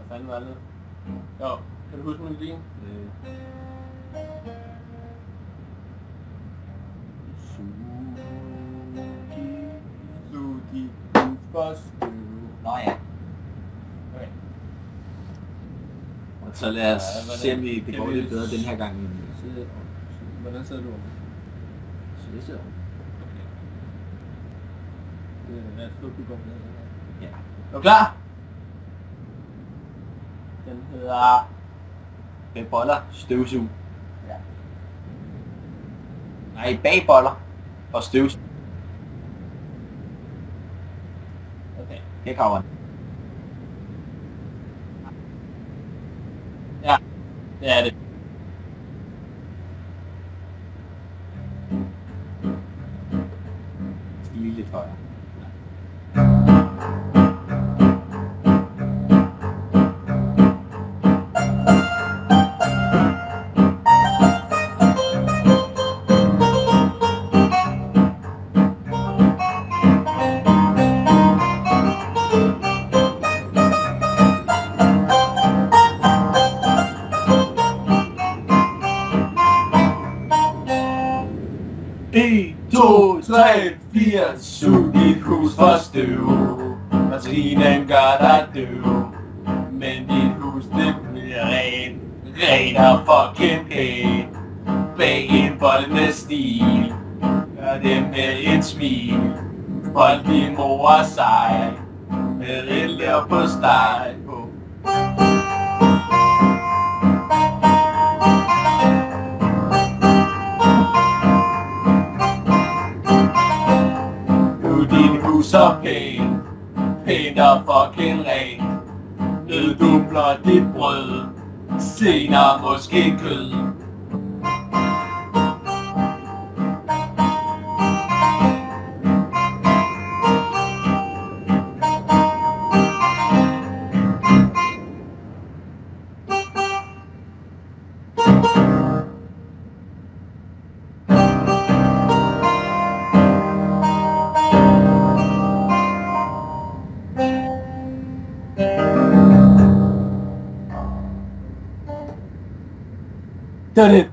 Hvad fanden var det? Jo, kan du huske melodien? Sugi, for støv. Nå ja. Okay. Og så lad os se, om det kan går vi lidt bedre den her gang. Hvordan sidder du? Så det ser Okay. Jeg tror, du går med den her. Ja. Er du klar? Den hedder... Med boller, støvsug. Ja. Nej, bagboller og støvsug. Okay. Her kommer den. Ja, det er det. Skal lige lidt højere. En, to, tre, fire, sug dit hus for støv. Maskinen gør dig døv, men dit hus det bliver ren, ren og fucking pæn. Bag en bolle med stil, gør det med et smil. Hold din mor sej, med en lær på steg på. Din hus er pæn, pænt og fucking ren. Nøddubler dit brød, senere måske kød. Det var det.